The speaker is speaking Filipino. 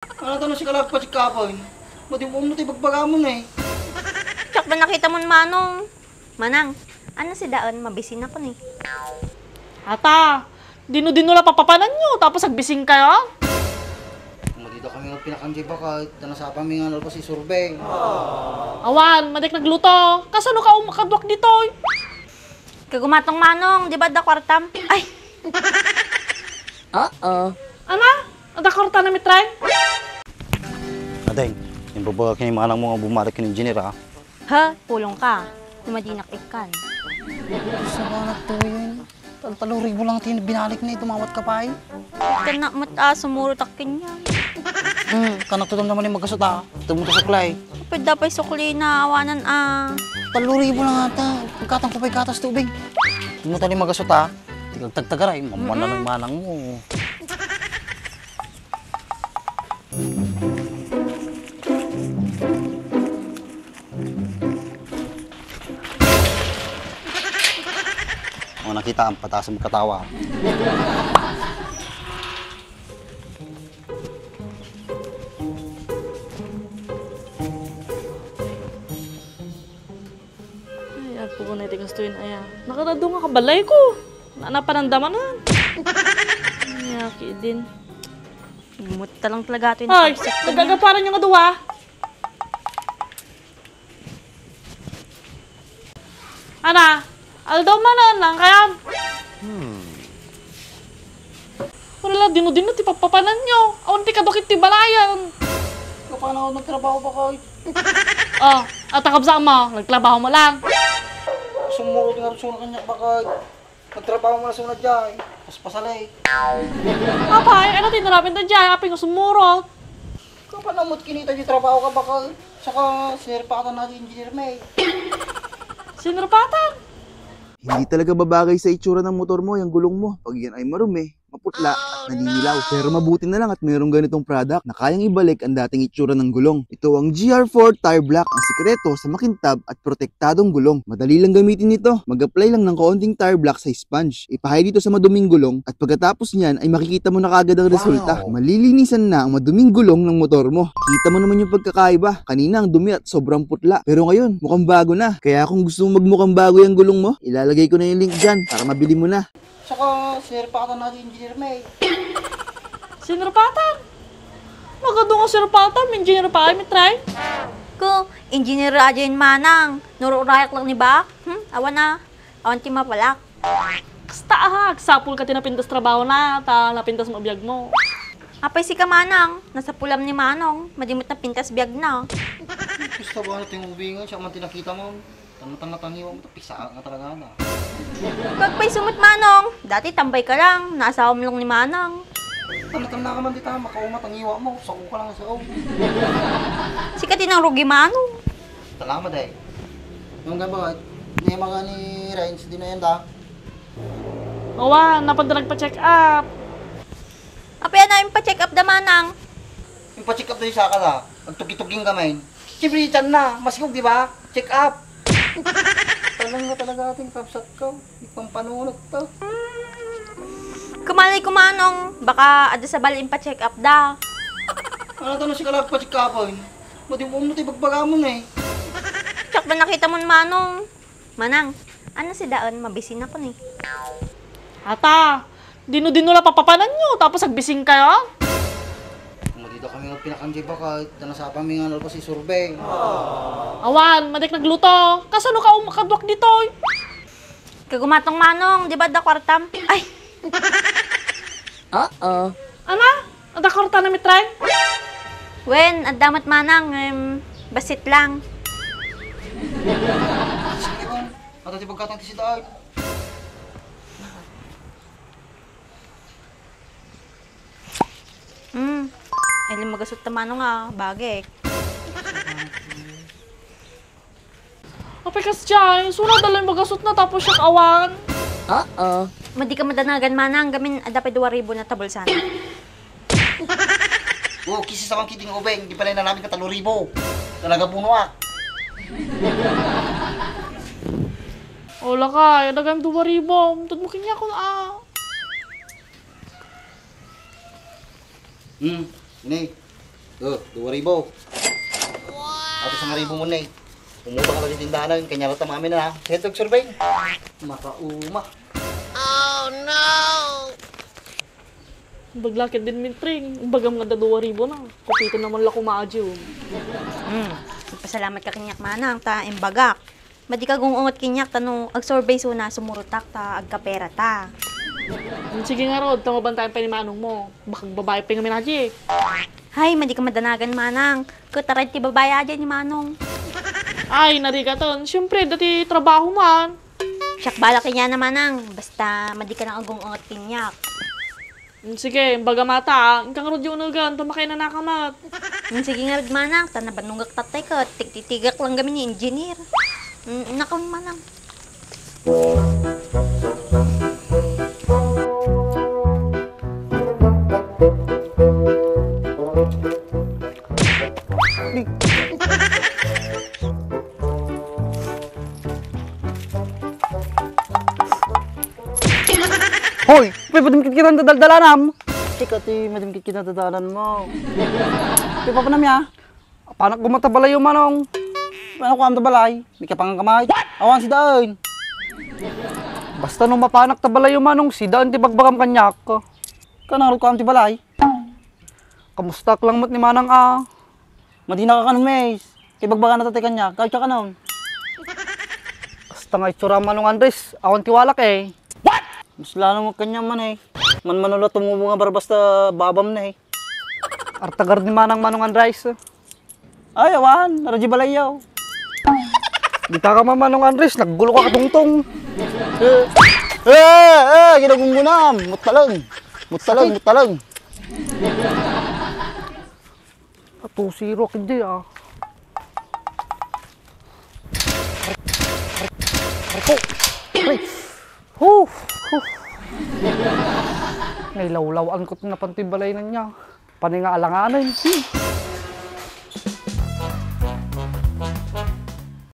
Ano tanong si kalagpa si kapon? Mati mo bagbaga mo na eh. Tsak ba nakita mo manong? Manang, ano si Daon? Mabisin ako ni. Ata, dino-dino la papapanan nyo, tapos agbising kayo? Dito kami ng pinakanjay ba kahit nasapa mi nga nalpas si Surbeng. Awan, madik nagluto. Kasano ka umakadwak dito? Kagumatong manong, di ba da kwartam? Ay! Ana? Ada korta na mitray? Adeng, yung babaga kayo manang mga bumalik ng engineer ha? Ha? Pulong ka. Lumadinak ikan. Sa banat to yun. Taluri mo lang binalik na tumawat ka pa eh. Kana mata, sumurutakin niya. Kanak to naman yung magkasot ha. Tumuto sa klay. Kapag dapat sukli na awanan Taluri mo lang ata. Pagkatang kupay katas tubig. Tumuto yung magkasot ha. Tigag-tagtagaray. Mamana ng manang mo. Nakita ang pataas mo katawa. Ay, ako ko na itigastuin aya. Nakatado nga kabalay ko. Nanapanandaman na. Yaki din. Gumot talang talaga ito yung Ay, nagagaparan nyo nga duwa. Ana, aldaw manan lang kaya. Wala, dino-dino ti papapanan nyo. Awan ti kadukit ti balayan. Paano ako nagtrabaho pa kayo? Oh, at akabsa mo, nagtrabaho mo lang. Sumuro nga rin kanya baka nagtrabaho mo na sunod dyan. Pasalay. Apay, ano tinarapin na dyan? Apay nga sumuro. Kapag namot kinita di trabaho ka baka saka sinirpatan natin engineer May. Sinurpatan. Hindi talaga babagay sa itsura ng motor mo yung gulong mo. Pag yan ay marumi, maputla at naninilaw. Pero mabuti na lang at mayroong ganitong product na kayang ibalik ang dating itsura ng gulong. Ito ang GR4 Tire Black, ang sikreto sa makintab at protektadong gulong. Madali lang gamitin ito. Mag-apply lang ng kaunting tire black sa sponge. Ipahay dito sa maduming gulong at pagkatapos niyan ay makikita mo na kagad ang resulta. Malilinisan na ang maduming gulong ng motor mo. Kita mo naman yung pagkakaiba. Kanina ang dumi at sobrang putla. Pero ngayon, mukhang bago na. Kaya kung gusto mo magmukhang bago yung gulong mo, ilalagay ko na yung link dyan para mabili mo na. Saka sinirpatan natin engineer May. Sinurpatan. Magado nga sinurpatan, engineer pa ay mitray. ko. Engineer radyo yung manang. Nururayak lang ni ba? Awan na. Awan ti mapalak. Kasta ahag, sapul ka tinapintas trabaho na, ta napintas mo biyag mo. Apay si Kamanang. Nasa pulam ni Manong. Madimot na pintas biyag na. Gusto ba natin yung ubingan siya man tinakita mo? Tangatang-tangiwa mo, pisa nga talaga na. Pagpay sumot Manong. Dati tambay ka lang. Naasawa mo lang ni Manang. Tangatang na ka man dita, makaumat ang iwa mo. Sako ka lang sa o. Sikatin ang rugi Manong. Salamat eh. Yung gabot, hindi mga ni Reigns, di na yan da. Awan, napadala nagpa-check up. Apay na yung pa-check up da Manang. Yung pa-check up na sa kala, pagtugi-tuging kamay. Siyempre, tiyan na, masigog di ba? Check up. Talaga ating kapsat ko. Ipang panunod to. Kumalay ko Manong. Baka ada sa balin pa-check up da. Ano tanong si kalagpa si kapon? Mati mo bagbaga mo na eh. Tsak ba nakita mo Manong? Manang, ano si Daon? Mabisin ako ni. Ata, dino-dino la papapanan nyo, tapos agbising kayo? Dito kami ng pinakanjay ba kahit nasapa mi nga nalpas si Surbeng. Awan, madik nagluto. Kasano ka umakadwak dito? Kagumatong Manong. Di ba da kwartam? Ay! Ana? Ada korta na mitray? Wen, at damat Manang. Basit lang. Sige on, at ati pagkatang ti si Daay. Ay, magasot na Manong nga. Bagay. Apay kas dyan, sura dala yung magasot na tapos siya awan. Madi ka madanagan Manang. Gamin, adapay 2,000 na tabulsan. Oo, kisi sa mga kiting ubeng, di pala na namin ka 3,000. Talaga bunuak. Ola ka, dagang 2,000. Tad mo kanya ko na Ini, 2,000. At isang ribo mo na eh. Umutang ka sa tindahan, kanya rata mami na ha. Setog survey. Makauma. Baglakit din mintring. Bagam nga da 2,000 na. Kupito naman la kumadyo. Pasalamat ka kinyak manang, ta imbagak. Madi ka gungungot kinyak, tano ag-survey suna, sumurutak ta, agkapera ta. Sige nga Rod, tamabantayan pa ni Manong mo. Bakang babae pa yung minadji. Hay, madi ka madanagan manang. Kutaray ti babaya dyan ni Manong. Ay, narika ton. Siyempre, dati trabaho man. Siyak bala kanya na manang, basta madi ka nang agungungot kinyak. Sige, baga mata. Ang kang Rod yung unagan, tumakay na nakamat. Sige nga rin manang, tanabanunggak tatay ko, tigtitigak lang kami ni engineer. Nakaw manang. Hoy! May madimkit kita ng dadaldalanam! Tika ti, madimkit kita ng dadalanan mo. Di pa pa namya? Paano gumatabalay yung manong? Paano ko ang tabalay? May kapangang kamay. Awan si Daan. Basta nung mapanak tabalay yung manong, si Daan ti bagbagam kanyak. Kanarot ko ang tibalay. Kamusta lang mat ni manang Madina ka kanon, mes. Kay bagbagan na tatay kanyak. Kahit ka kanon. Basta nga itsura manong Andres. Awan tiwalak eh. Mas lalo mo kanya man eh. Man-manula tumubo nga para basta babam na eh. Artagar ni manang manong Andres. Ay, awan. Radyo balayaw. Di ka ka manong Andres. Naggulo ka katungtong. Ginagunggunam. Mutalang. Mutalang. 2-0 kindi Nailawlawan ko na pantibalay na niya. Panay nga alanganin.